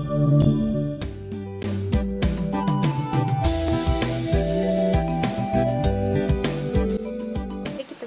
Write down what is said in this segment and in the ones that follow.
Kita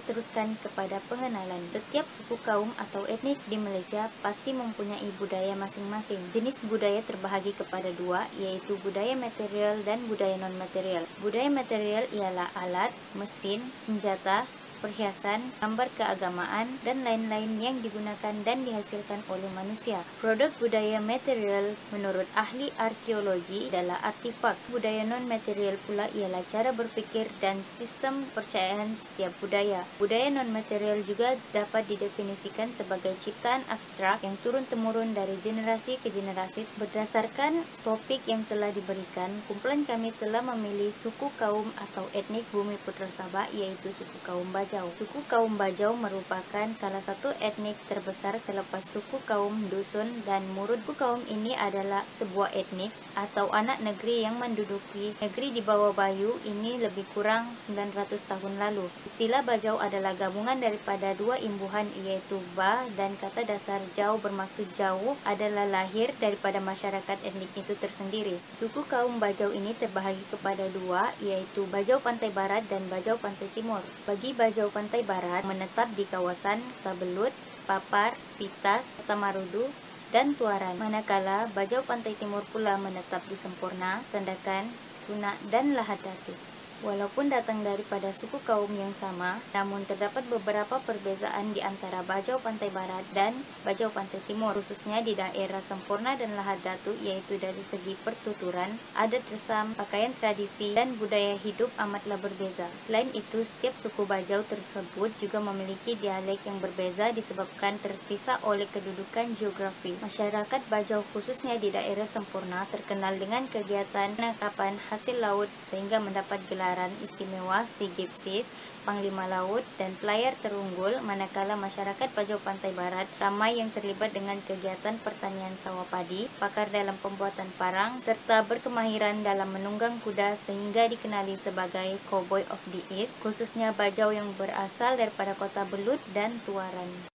teruskan kepada pengenalan. Setiap suku kaum atau etnik di Malaysia pasti mempunyai budaya masing-masing. Jenis budaya terbahagi kepada dua, yaitu budaya material dan budaya non-material. Budaya material ialah alat, mesin, senjata, perhiasan, gambar keagamaan, dan lain-lain yang digunakan dan dihasilkan oleh manusia. Produk budaya material menurut ahli arkeologi adalah artifak. Budaya non-material pula ialah cara berpikir dan sistem kepercayaan setiap budaya. Budaya non-material juga dapat didefinisikan sebagai ciptaan abstrak yang turun-temurun dari generasi ke generasi. Berdasarkan topik yang telah diberikan, kumpulan kami telah memilih suku kaum atau etnik Bumi Putra Sabah, yaitu suku kaum Bajau. Suku kaum Bajau merupakan salah satu etnik terbesar selepas suku kaum Dusun dan Murud. Suku kaum ini adalah sebuah etnik atau anak negeri yang menduduki negeri di bawah Bayu ini lebih kurang 900 tahun lalu. Istilah Bajau adalah gabungan daripada dua imbuhan, yaitu Ba dan kata dasar Jau bermaksud jauh, adalah lahir daripada masyarakat etnik itu tersendiri. Suku kaum Bajau ini terbahagi kepada dua, yaitu Bajau Pantai Barat dan Bajau Pantai Timur. Bagi Bajau Pantai Barat menetap di kawasan Tabelut, Papar, Pitas, Tamarudu, dan Tuaran. Manakala Bajau Pantai Timur pula menetap di Sempurna, Sandakan, Tuna, dan Lahad Datu. Walaupun datang daripada suku kaum yang sama, namun terdapat beberapa perbezaan di antara Bajau Pantai Barat dan Bajau Pantai Timur, khususnya di daerah Sempurna dan Lahad Datu, yaitu dari segi pertuturan, adat resam, pakaian tradisi, dan budaya hidup amatlah berbeza. Selain itu, setiap suku Bajau tersebut juga memiliki dialek yang berbeza disebabkan terpisah oleh kedudukan geografi. Masyarakat Bajau khususnya di daerah Sempurna terkenal dengan kegiatan penangkapan hasil laut sehingga mendapat gelar istimewa Sea Gypsies, Panglima Laut, dan Pelayar Terunggul, manakala masyarakat Bajau Pantai Barat ramai yang terlibat dengan kegiatan pertanian sawah padi, pakar dalam pembuatan parang, serta berkemahiran dalam menunggang kuda sehingga dikenali sebagai Cowboy of the East, khususnya Bajau yang berasal daripada kota Belut dan Tuaran.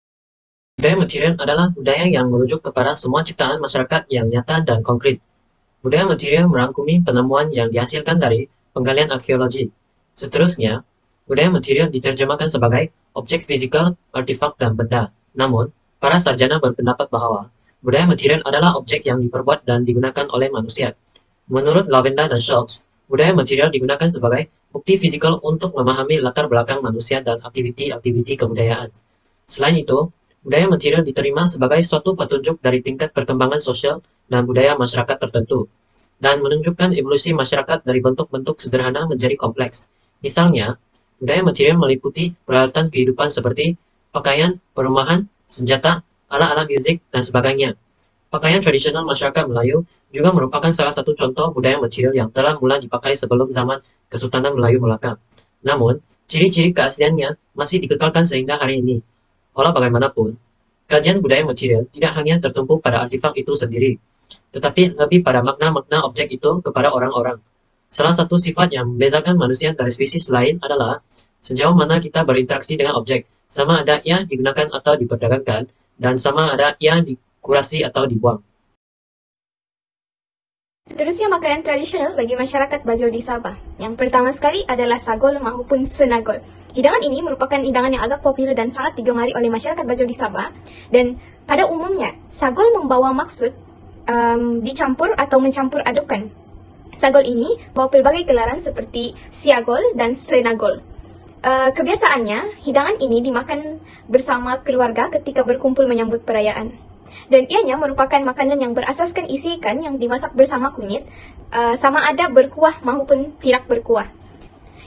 Budaya material adalah budaya yang merujuk kepada semua ciptaan masyarakat yang nyata dan konkret. Budaya material merangkumi penemuan yang dihasilkan dari penggalian arkeologi. Seterusnya, budaya material diterjemahkan sebagai objek fisikal, artifak, dan benda. Namun, para sarjana berpendapat bahwa budaya material adalah objek yang diperbuat dan digunakan oleh manusia. Menurut Lavenda dan Schultz, budaya material digunakan sebagai bukti fisikal untuk memahami latar belakang manusia dan aktiviti-aktiviti kebudayaan. Selain itu, budaya material diterima sebagai suatu petunjuk dari tingkat perkembangan sosial dan budaya masyarakat tertentu, dan menunjukkan evolusi masyarakat dari bentuk-bentuk sederhana menjadi kompleks. Misalnya, budaya material meliputi peralatan kehidupan seperti pakaian, perumahan, senjata, alat-alat musik, dan sebagainya. Pakaian tradisional masyarakat Melayu juga merupakan salah satu contoh budaya material yang telah mula dipakai sebelum zaman Kesultanan Melayu Melaka. Namun, ciri-ciri keasliannya masih dikekalkan sehingga hari ini. Walau bagaimanapun, kajian budaya material tidak hanya tertumpu pada artifak itu sendiri, tetapi lebih pada makna-makna objek itu kepada orang-orang. Salah satu sifat yang membezakan manusia dari spesies lain adalah sejauh mana kita berinteraksi dengan objek, sama ada ia digunakan atau diperdagangkan, dan sama ada ia dikurasi atau dibuang. Seterusnya makanan tradisional bagi masyarakat Bajau di Sabah. Yang pertama sekali adalah sagol maupun senagol. Hidangan ini merupakan hidangan yang agak populer dan sangat digemari oleh masyarakat Bajau di Sabah. Dan pada umumnya, sagol membawa maksud dicampur atau mencampur adukkan. Sagol ini bawa pelbagai gelaran seperti siagol dan senagol. Kebiasaannya, hidangan ini dimakan bersama keluarga ketika berkumpul menyambut perayaan. Dan ianya merupakan makanan yang berasaskan isi ikan yang dimasak bersama kunyit, sama ada berkuah maupun tidak berkuah.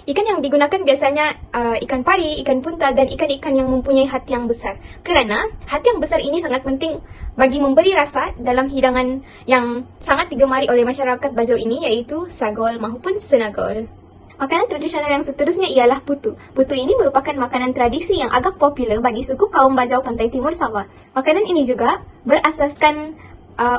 Ikan yang digunakan biasanya ikan pari, ikan punta, dan ikan-ikan yang mempunyai hati yang besar. Kerana hati yang besar ini sangat penting bagi memberi rasa dalam hidangan yang sangat digemari oleh masyarakat Bajau ini, yaitu sagol maupun senagol. Makanan tradisional yang seterusnya ialah putu. Putu ini merupakan makanan tradisi yang agak popular bagi suku kaum Bajau Pantai Timur Sabah. Makanan ini juga berasaskan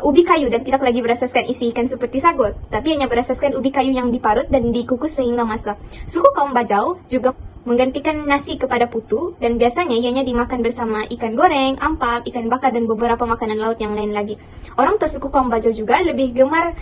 ubi kayu dan tidak lagi berasaskan isi ikan seperti sagol, tapi hanya berasaskan ubi kayu yang diparut dan dikukus sehingga masak. Suku kaum Bajau juga menggantikan nasi kepada putu dan biasanya ianya dimakan bersama ikan goreng, ampap, ikan bakar dan beberapa makanan laut yang lain lagi. Orang tua suku kaum Bajau juga lebih gemar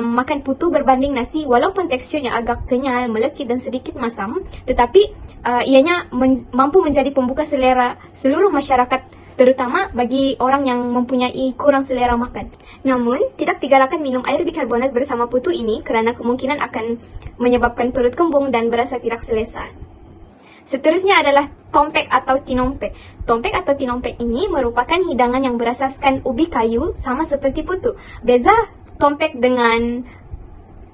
makan putu berbanding nasi walaupun teksturnya agak kenyal, melekit dan sedikit masam, tetapi ianya mampu menjadi pembuka selera seluruh masyarakat, terutama bagi orang yang mempunyai kurang selera makan. Namun, tidak digalakkan minum air bikarbonat bersama putu ini kerana kemungkinan akan menyebabkan perut kembung dan berasa tidak selesa. Seterusnya adalah tompek atau tinompek. Tompek atau tinompek ini merupakan hidangan yang berasaskan ubi kayu sama seperti putu. Beza tompek dengan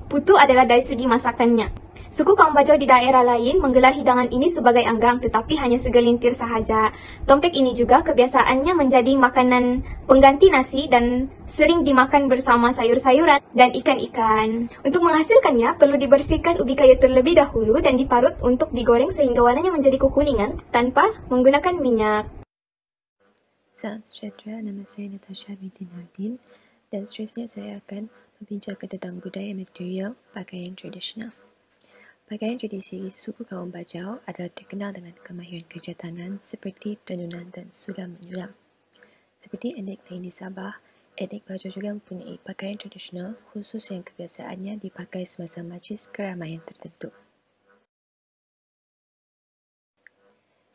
putu adalah dari segi masakannya. Suku kaum Bajau di daerah lain menggelar hidangan ini sebagai anggang tetapi hanya segelintir sahaja. Tompek ini juga kebiasaannya menjadi makanan pengganti nasi dan sering dimakan bersama sayur-sayuran dan ikan-ikan. Untuk menghasilkannya perlu dibersihkan ubi kayu terlebih dahulu dan diparut untuk digoreng sehingga warnanya menjadi kekuningan tanpa menggunakan minyak. Salam sejahtera, nama saya Natasha binti Nordin dan seterusnya saya akan membincangkan tentang budaya material pakaian tradisional. Pakaian tradisi suku kaum Bajau adalah terkenal dengan kemahiran kerja tangan seperti tenunan dan sulam menyulam. Seperti etnik lain di Sabah, etnik Bajau juga mempunyai pakaian tradisional khusus yang kebiasaannya dipakai semasa majlis keramaian tertentu.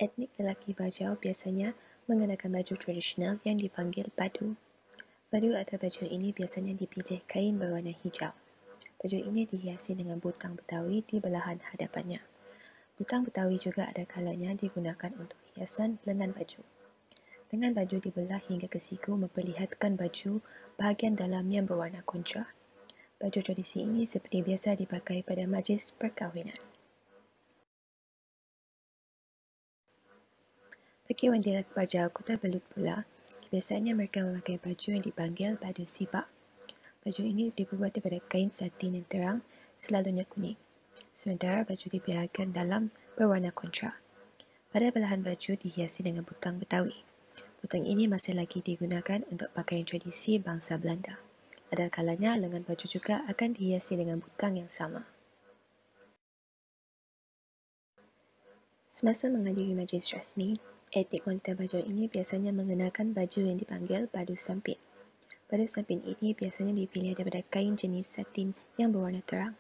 Etnik lelaki Bajau biasanya mengenakan baju tradisional yang dipanggil badu. Badu atau baju ini biasanya dipilih kain berwarna hijau. Baju ini dihiasi dengan butang Betawi di belahan hadapannya. Butang Betawi juga ada kalanya digunakan untuk hiasan lengan baju. Lengan baju dibelah hingga ke siku memperlihatkan baju bahagian dalam yang berwarna kontra. Baju tradisi ini seperti biasa dipakai pada majlis perkahwinan. Bagi wanita Bajau Kota Belud pula, biasanya mereka memakai baju yang dipanggil badu sibak. Baju ini dibuat daripada kain satin yang terang, selalunya kuning. Sementara baju di bahagian dalam berwarna kontra. Pada belahan baju dihiasi dengan butang Betawi. Butang ini masih lagi digunakan untuk pakaian tradisi bangsa Belanda. Ada kalanya lengan baju juga akan dihiasi dengan butang yang sama. Semasa menghadiri majlis rasmi, etnik wanita Bajau ini biasanya mengenakan baju yang dipanggil badu sampit. Badu sampit ini biasanya dipilih daripada kain jenis satin yang berwarna terang.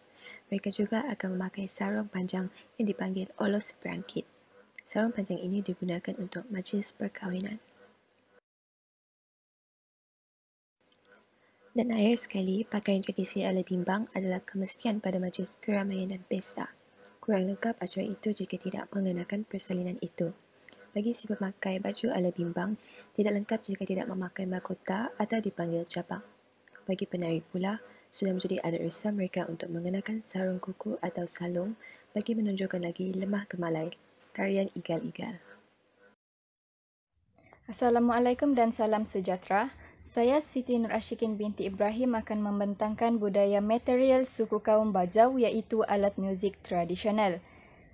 Mereka juga akan memakai sarung panjang yang dipanggil olos berangkit. Sarung panjang ini digunakan untuk majlis perkahwinan. Dan akhir sekali, pakaian tradisi ala bimbang adalah kemestian pada majlis keramaian dan pesta. Kurang lengkap acara itu jika tidak mengenakan persalinan itu. Bagi si pemakai baju ala bimbang, tidak lengkap jika tidak memakai mahkota atau dipanggil cabang. Bagi penari pula, sudah menjadi adat resam mereka untuk mengenakan sarung kuku atau salung bagi menunjukkan lagi lemah gemalai, tarian igal-igal. Assalamualaikum dan salam sejahtera. Saya Siti Nur Ashikin binti Ibrahim akan membentangkan budaya material suku kaum Bajau iaitu alat muzik tradisional.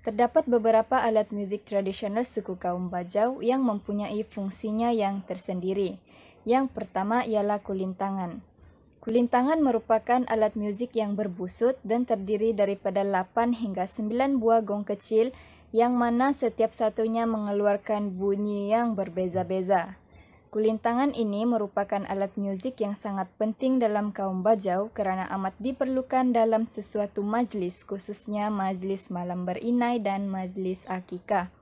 Terdapat beberapa alat muzik tradisional suku kaum Bajau yang mempunyai fungsinya yang tersendiri. Yang pertama ialah kulintangan. Kulintangan merupakan alat muzik yang berbusut dan terdiri daripada 8 hingga 9 buah gong kecil yang mana setiap satunya mengeluarkan bunyi yang berbeza-beza. Kulintangan ini merupakan alat muzik yang sangat penting dalam kaum Bajau kerana amat diperlukan dalam sesuatu majlis, khususnya majlis malam berinai dan majlis akikah.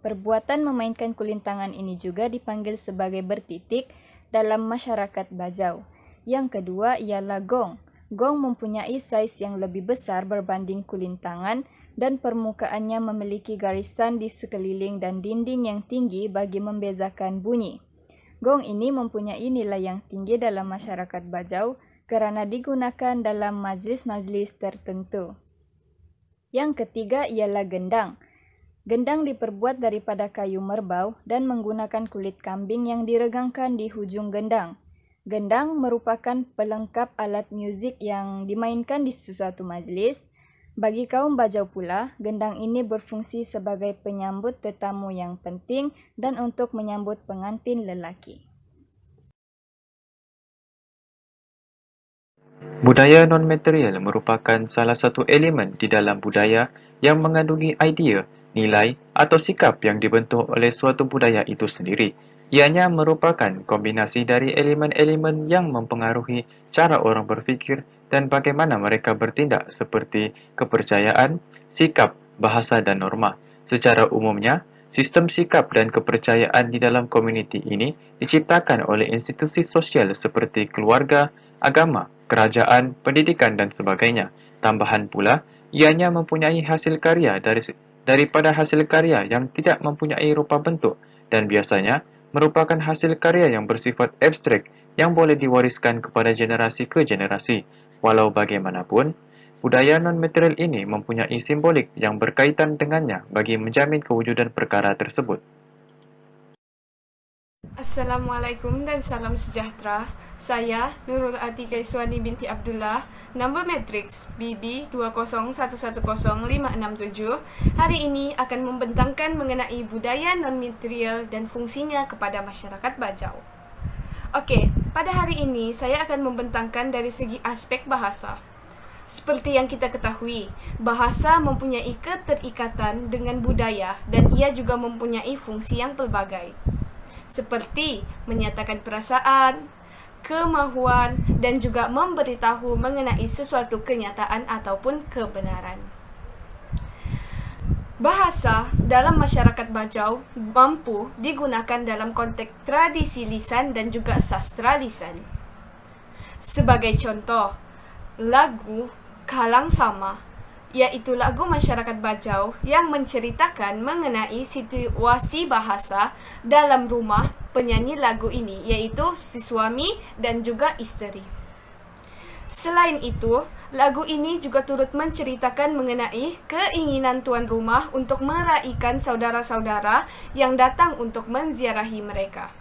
Perbuatan memainkan kulintangan ini juga dipanggil sebagai bertitik dalam masyarakat Bajau. Yang kedua ialah gong. Gong mempunyai saiz yang lebih besar berbanding kulintangan dan permukaannya memiliki garisan di sekeliling dan dinding yang tinggi bagi membezakan bunyi. Gong ini mempunyai nilai yang tinggi dalam masyarakat Bajau kerana digunakan dalam majlis-majlis tertentu. Yang ketiga ialah gendang. Gendang diperbuat daripada kayu merbau dan menggunakan kulit kambing yang diregangkan di hujung gendang. Gendang merupakan pelengkap alat muzik yang dimainkan di sesuatu majlis. Bagi kaum Bajau pula, gendang ini berfungsi sebagai penyambut tetamu yang penting dan untuk menyambut pengantin lelaki. Budaya non-material merupakan salah satu elemen di dalam budaya yang mengandungi idea nilai, atau sikap yang dibentuk oleh suatu budaya itu sendiri. Ianya merupakan kombinasi dari elemen-elemen yang mempengaruhi cara orang berfikir dan bagaimana mereka bertindak seperti kepercayaan, sikap, bahasa, dan norma. Secara umumnya, sistem sikap dan kepercayaan di dalam komuniti ini diciptakan oleh institusi sosial seperti keluarga, agama, kerajaan, pendidikan, dan sebagainya. Tambahan pula, ianya mempunyai hasil karya daripada hasil karya yang tidak mempunyai rupa bentuk dan biasanya merupakan hasil karya yang bersifat abstrak yang boleh diwariskan kepada generasi ke generasi. Walau bagaimanapun, budaya non-material ini mempunyai simbolik yang berkaitan dengannya bagi menjamin kewujudan perkara tersebut. Assalamualaikum dan salam sejahtera. Saya Nurul Atika Iswani binti Abdullah, nombor matriks BB201105667. Hari ini akan membentangkan mengenai budaya non-material dan fungsinya kepada masyarakat Bajau. Okey, pada hari ini saya akan membentangkan dari segi aspek bahasa. Seperti yang kita ketahui, bahasa mempunyai keterikatan dengan budaya dan ia juga mempunyai fungsi yang pelbagai. Seperti menyatakan perasaan, kemahuan, dan juga memberitahu mengenai sesuatu kenyataan ataupun kebenaran. Bahasa dalam masyarakat Bajau mampu digunakan dalam konteks tradisi lisan dan juga sastra lisan. Sebagai contoh, lagu Kalang Sama, iaitu lagu masyarakat Bajau yang menceritakan mengenai situasi bahasa dalam rumah penyanyi lagu ini, iaitu si suami dan juga isteri. Selain itu, lagu ini juga turut menceritakan mengenai keinginan tuan rumah untuk meraihkan saudara-saudara yang datang untuk menziarahi mereka.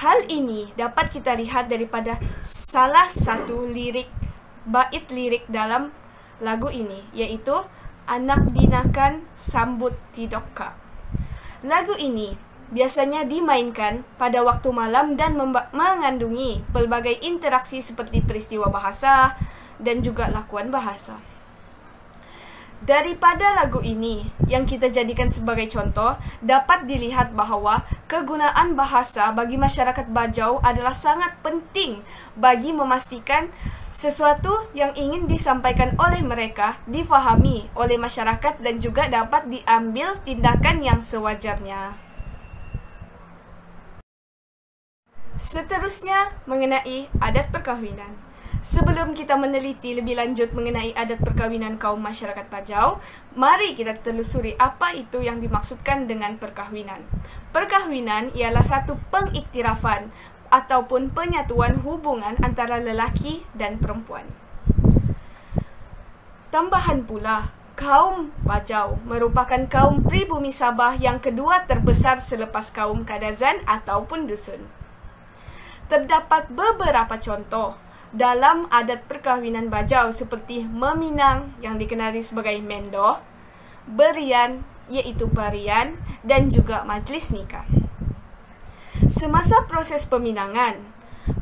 Hal ini dapat kita lihat daripada salah satu bait lirik dalam lagu ini, iaitu Anak Dinakan Sambut Tidokka. Lagu ini biasanya dimainkan pada waktu malam dan mengandungi pelbagai interaksi seperti peristiwa bahasa dan juga lakuan bahasa. Daripada lagu ini yang kita jadikan sebagai contoh, dapat dilihat bahawa kegunaan bahasa bagi masyarakat Bajau adalah sangat penting bagi memastikan sesuatu yang ingin disampaikan oleh mereka difahami oleh masyarakat dan juga dapat diambil tindakan yang sewajarnya. Seterusnya mengenai adat perkahwinan. Sebelum kita meneliti lebih lanjut mengenai adat perkahwinan kaum masyarakat Bajau, mari kita telusuri apa itu yang dimaksudkan dengan perkahwinan. Perkahwinan ialah satu pengiktirafan ataupun penyatuan hubungan antara lelaki dan perempuan. Tambahan pula, kaum Bajau merupakan kaum pribumi Sabah yang kedua terbesar selepas kaum Kadazan ataupun Dusun. Terdapat beberapa contoh dalam adat perkahwinan Bajau seperti meminang yang dikenali sebagai mendoh, berian iaitu barian, dan juga majlis nikah. Semasa proses peminangan,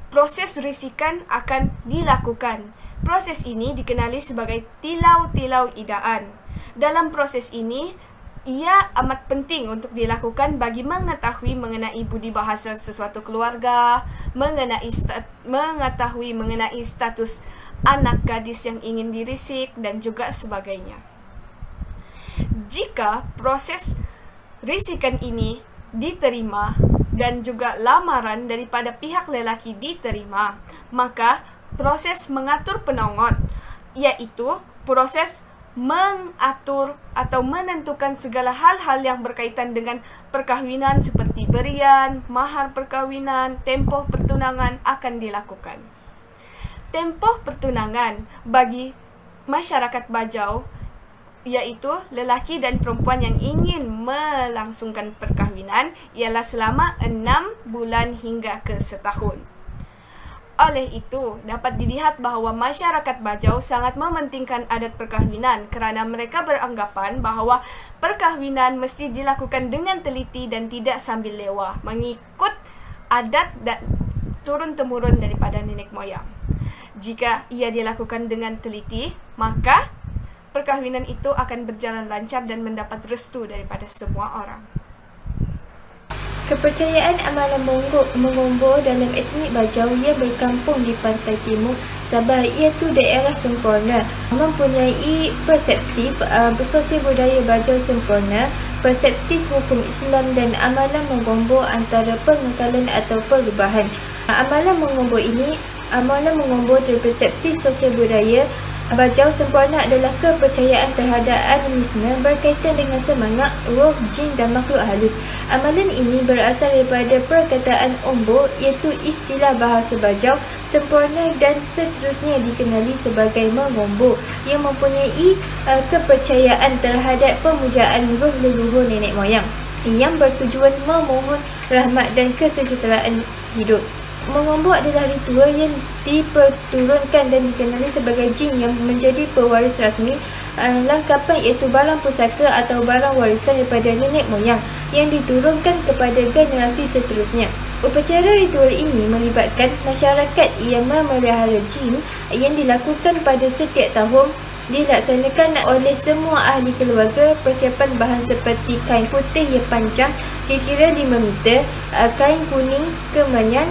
proses risikan akan dilakukan. Proses ini dikenali sebagai tilau-tilau idaan. Dalam proses ini, ia amat penting untuk dilakukan bagi mengetahui mengenai budi bahasa sesuatu keluarga, mengetahui mengenai status anak gadis yang ingin dirisik, dan juga sebagainya. Jika proses risikan ini diterima dan juga lamaran daripada pihak lelaki diterima, maka proses mengatur penongot, iaitu proses mengatur atau menentukan segala hal-hal yang berkaitan dengan perkahwinan seperti berian, mahar perkahwinan, tempoh pertunangan akan dilakukan. Tempoh pertunangan bagi masyarakat Bajau, iaitu lelaki dan perempuan yang ingin melangsungkan perkahwinan, ialah selama 6 bulan hingga ke setahun. Oleh itu, dapat dilihat bahawa masyarakat Bajau sangat mementingkan adat perkahwinan kerana mereka beranggapan bahawa perkahwinan mesti dilakukan dengan teliti dan tidak sambil lewah, mengikut adat dan turun-temurun daripada nenek moyang. Jika ia dilakukan dengan teliti, maka perkahwinan itu akan berjalan lancar dan mendapat restu daripada semua orang. Kepercayaan amalan mengombor dalam etnik Bajau yang berkampung di pantai timur Sabah iaitu daerah sempurna, mempunyai perseptif sosial budaya Bajau sempurna, perseptif hukum Islam dan amalan mengombor antara pengekalan atau perubahan. Amalan mengombor terperseptif sosial budaya Bajau sempurna adalah kepercayaan terhadap animisme berkaitan dengan semangat, roh, jin dan makhluk halus. Amalan ini berasal daripada perkataan ombo iaitu istilah bahasa Bajau sempurna dan seterusnya dikenali sebagai mengombor yang mempunyai kepercayaan terhadap pemujaan roh leluhur nenek moyang yang bertujuan memohon rahmat dan kesejahteraan hidup. Mengombor adalah ritual yang diperturunkan dan dikenali sebagai jin yang menjadi pewaris rasmi langkapan iaitu barang pusaka atau barang warisan daripada nenek moyang yang diturunkan kepada generasi seterusnya. Upacara ritual ini melibatkan masyarakat yang memelihara jin yang dilakukan pada setiap tahun, dilaksanakan oleh semua ahli keluarga. Persiapan bahan seperti kain putih yang panjang kira-kira 5 meter, kain kuning kemenyan,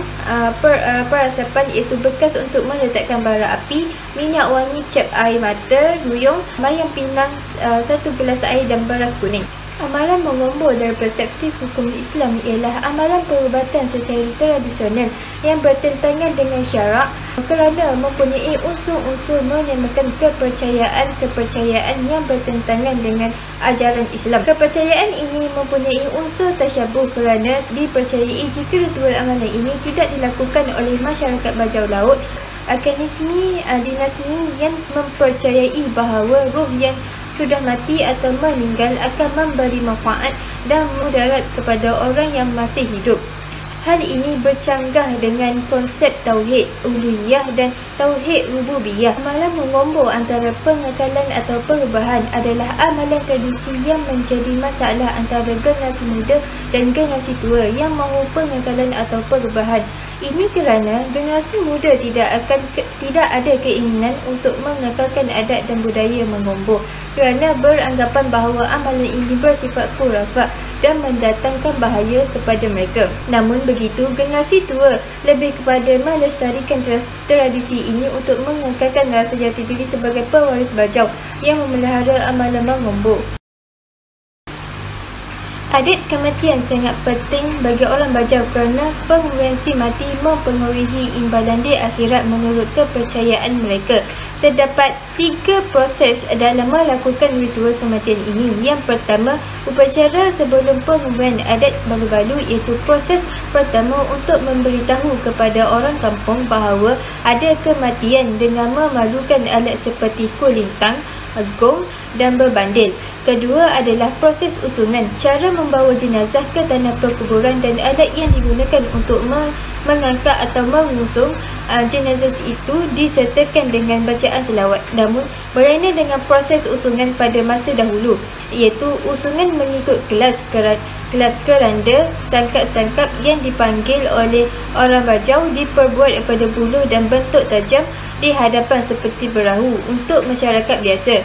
perasapan iaitu bekas untuk meletakkan bara api, minyak wangi, cap air mata, ruyung, mayang pinang, 1 gelas air dan beras kuning. Amalan mengombor dari perseptif hukum Islam ialah amalan perubatan secara tradisional yang bertentangan dengan syarak kerana mempunyai unsur-unsur menyamakan kepercayaan yang bertentangan dengan ajaran Islam. Kepercayaan ini mempunyai unsur tasyabuh kerana dipercayai jika ritual amalan ini tidak dilakukan oleh masyarakat Bajau Laut, akanismi dinasmi yang mempercayai bahawa roh yang sudah mati atau meninggal akan memberi manfaat dan mudarat kepada orang yang masih hidup. Hal ini bercanggah dengan konsep tauhid uluhiyah dan tauhid rububiyah. Amalan mengombor antara pengekalan atau perubahan adalah amalan tradisi yang menjadi masalah antara generasi muda dan generasi tua yang mahu pengekalan atau perubahan. Ini kerana generasi muda tidak ada keinginan untuk mengekalkan adat dan budaya mengombor kerana beranggapan bahawa amalan ini bersifat khurafat dan mendatangkan bahaya kepada mereka. Namun begitu, generasi tua lebih kepada melestarikan tradisi ini untuk mengekalkan rasa jati diri sebagai pewaris Bajau yang memelihara amalan mengombor. Adat kematian sangat penting bagi orang Bajau kerana pengurusi mati mempengaruhi imbalan di akhirat menurut kepercayaan mereka. Terdapat 3 proses dalam melakukan ritual kematian ini. Yang pertama, upacara sebelum penguburan adat balu-balu iaitu proses pertama untuk memberitahu kepada orang kampung bahawa ada kematian dengan memalukan alat seperti kulintang, gong dan berbandil. Kedua adalah proses usungan, cara membawa jenazah ke tanah perkuburan dan alat yang digunakan untuk mengangkat atau mengusung jenazah itu disertakan dengan bacaan selawat. Namun berlainan dengan proses usungan pada masa dahulu, iaitu usungan mengikut kelas keranda sangkap-sangkap yang dipanggil oleh orang Bajau diperbuat daripada buluh dan bentuk tajam di hadapan seperti perahu untuk masyarakat biasa.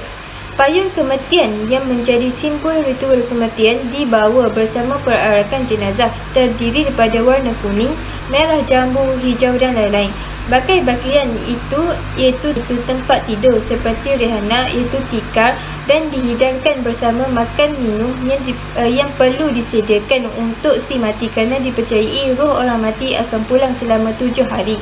Payung kematian yang menjadi simbol ritual kematian dibawa bersama perarakan jenazah, terdiri daripada warna kuning, merah jambu, hijau dan lain-lain. Bakai-bakian itu iaitu tempat tidur seperti rehana iaitu tikar dan dihidangkan bersama makan minum yang perlu disediakan untuk si mati kerana dipercayai roh orang mati akan pulang selama 7 hari.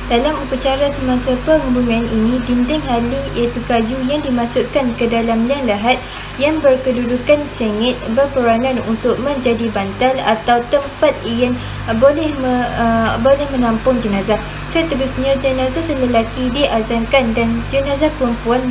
Dalam upacara semasa penguburan ini, dinding hali iaitu kayu yang dimasukkan ke dalam liang lahat yang berkedudukan sengit berperanan untuk menjadi bantal atau tempat yang boleh menampung jenazah. Seterusnya, jenazah lelaki diazankan dan jenazah perempuan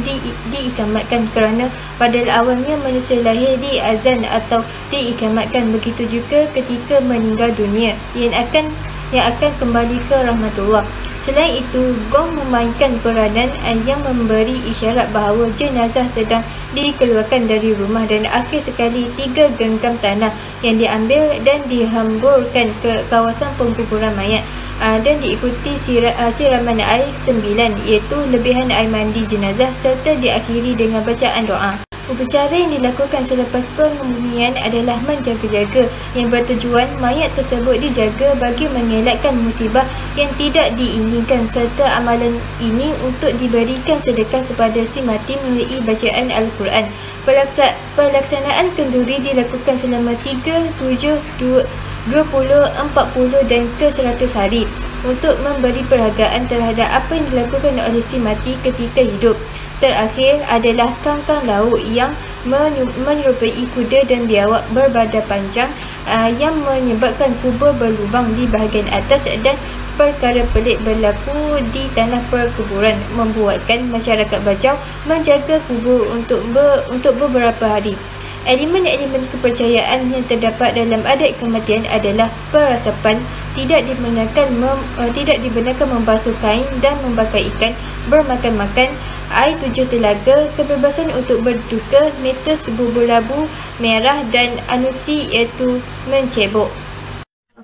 diikamatkan kerana pada awalnya manusia lahir diazan atau diikamatkan. Begitu juga ketika meninggal dunia yang akan kembali ke rahmatullah. Selain itu, gong memainkan peranan yang memberi isyarat bahawa jenazah sedang dikeluarkan dari rumah dan akhir sekali 3 genggam tanah yang diambil dan dihamburkan ke kawasan pengkuburan mayat. dan diikuti siraman air 9 iaitu lebihan air mandi jenazah serta diakhiri dengan bacaan doa. Upacara yang dilakukan selepas pengebumian adalah menjaga-jaga yang bertujuan mayat tersebut dijaga bagi mengelakkan musibah yang tidak diinginkan serta amalan ini untuk diberikan sedekah kepada si mati melalui bacaan Al-Quran. Pelaksanaan kenduri dilakukan selama 3, 7, 20, 40 dan ke 100 hari untuk memberi perhargaan terhadap apa yang dilakukan oleh si mati ketika hidup. Terakhir adalah kangkang laut yang menyerupai kuda dan biawak berbadan panjang yang menyebabkan kubur berlubang di bahagian atas dan perkara pelik berlaku di tanah perkuburan membuatkan masyarakat Bajau menjaga kubur untuk beberapa hari. Elemen-elemen kepercayaan yang terdapat dalam adat kematian adalah perasapan, tidak dibenarkan membasuh kain dan membakar ikan, bermakan-makan, air 7 telaga, kebebasan untuk berduka, mitos bubur labu merah dan anusi iaitu mencebok.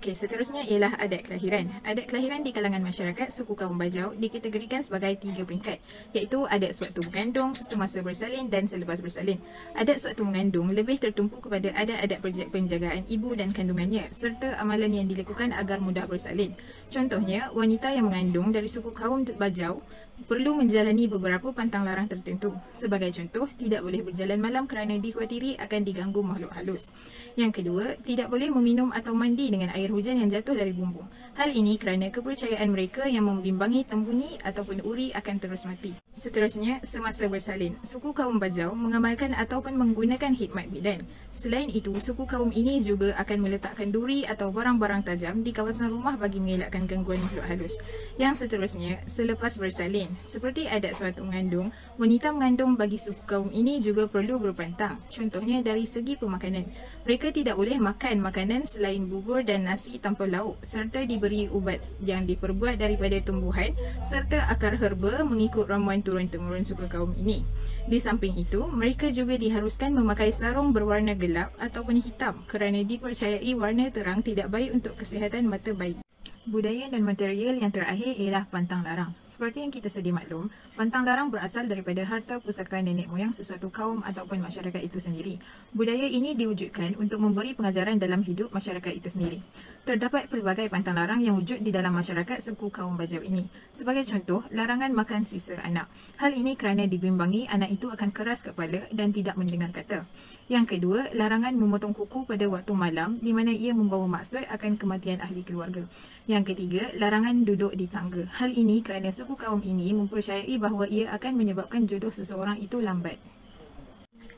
Okey, seterusnya ialah adat kelahiran. Adat kelahiran di kalangan masyarakat suku kaum Bajau dikategorikan sebagai 3 peringkat, iaitu adat sewaktu mengandung, semasa bersalin dan selepas bersalin. Adat sewaktu mengandung lebih tertumpu kepada adat-adat penjagaan ibu dan kandungannya serta amalan yang dilakukan agar mudah bersalin. Contohnya, wanita yang mengandung dari suku kaum Bajau perlu menjalani beberapa pantang larang tertentu. Sebagai contoh, tidak boleh berjalan malam kerana dikhawatiri akan diganggu makhluk halus. Yang kedua, tidak boleh meminum atau mandi dengan air hujan yang jatuh dari bumbung. Hal ini kerana kepercayaan mereka yang membimbangi tembuni ataupun uri akan terus mati. Seterusnya, semasa bersalin, suku kaum Bajau mengamalkan ataupun menggunakan khidmat bidan. Selain itu, suku kaum ini juga akan meletakkan duri atau barang-barang tajam di kawasan rumah bagi mengelakkan gangguan makhluk halus. Yang seterusnya, selepas bersalin, seperti adat sewaktu mengandung, wanita mengandung bagi suku kaum ini juga perlu berpantang. Contohnya dari segi pemakanan. Mereka tidak boleh makan makanan selain bubur dan nasi tanpa lauk serta diberi ubat yang diperbuat daripada tumbuhan serta akar herba mengikut ramuan turun-temurun suku kaum ini. Di samping itu, mereka juga diharuskan memakai sarung berwarna gelap ataupun hitam kerana dipercayai warna terang tidak baik untuk kesihatan mata bayi. Budaya dan material yang terakhir ialah pantang larang. Seperti yang kita sedia maklum, pantang larang berasal daripada harta pusaka nenek moyang sesuatu kaum ataupun masyarakat itu sendiri. Budaya ini diwujudkan untuk memberi pengajaran dalam hidup masyarakat itu sendiri. Terdapat pelbagai pantang larang yang wujud di dalam masyarakat suku kaum Bajau ini. Sebagai contoh, larangan makan sisa anak. Hal ini kerana dibimbangi anak itu akan keras kepala dan tidak mendengar kata. Yang kedua, larangan memotong kuku pada waktu malam di mana ia membawa maksud akan kematian ahli keluarga. Yang ketiga, larangan duduk di tangga. Hal ini kerana suku kaum ini mempercayai bahawa ia akan menyebabkan jodoh seseorang itu lambat.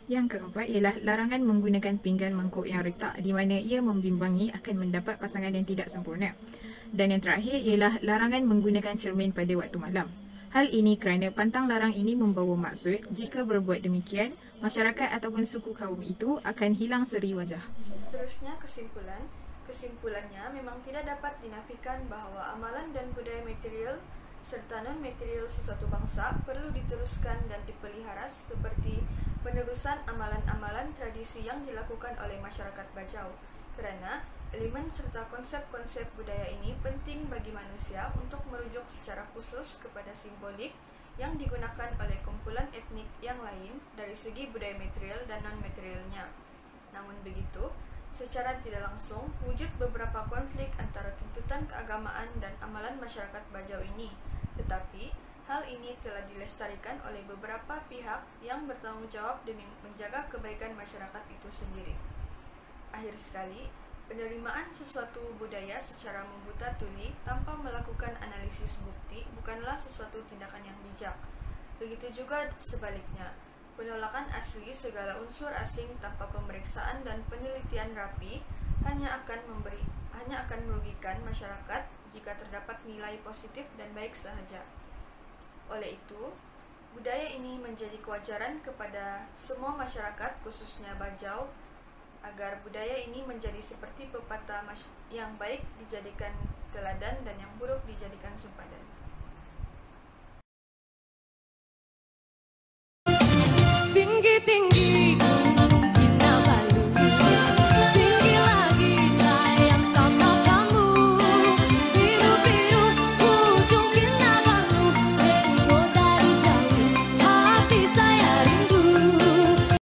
Yang keempat ialah larangan menggunakan pinggan mangkuk yang retak di mana ia membimbangi akan mendapat pasangan yang tidak sempurna. Dan yang terakhir ialah larangan menggunakan cermin pada waktu malam. Hal ini kerana pantang larang ini membawa maksud jika berbuat demikian, masyarakat ataupun suku kaum itu akan hilang seri wajah. Seterusnya kesimpulannya memang tidak dapat dinafikan bahawa amalan dan budaya material serta non-material sesuatu bangsa perlu diteruskan dan dipelihara seperti penerusan amalan-amalan tradisi yang dilakukan oleh masyarakat Bajau kerana elemen serta konsep-konsep budaya ini penting bagi manusia untuk merujuk secara khusus kepada simbolik yang digunakan oleh kumpulan etnik yang lain dari segi budaya material dan non-materialnya. Namun begitu, secara tidak langsung wujud beberapa konflik antara tuntutan keagamaan dan amalan masyarakat Bajau ini. Tetapi, hal ini telah dilestarikan oleh beberapa pihak yang bertanggungjawab demi menjaga kebaikan masyarakat itu sendiri. Akhir sekali, penerimaan sesuatu budaya secara membuta tuli tanpa melakukan analisis bukti bukanlah sesuatu tindakan yang bijak. Begitu juga sebaliknya, penolakan asli segala unsur asing tanpa pemeriksaan dan penelitian rapi hanya akan merugikan masyarakat jika terdapat nilai positif dan baik sahaja. Oleh itu, budaya ini menjadi kewajaran kepada semua masyarakat khususnya Bajau agar budaya ini menjadi seperti pepatah yang baik dijadikan teladan dan yang buruk dijadikan sempadan.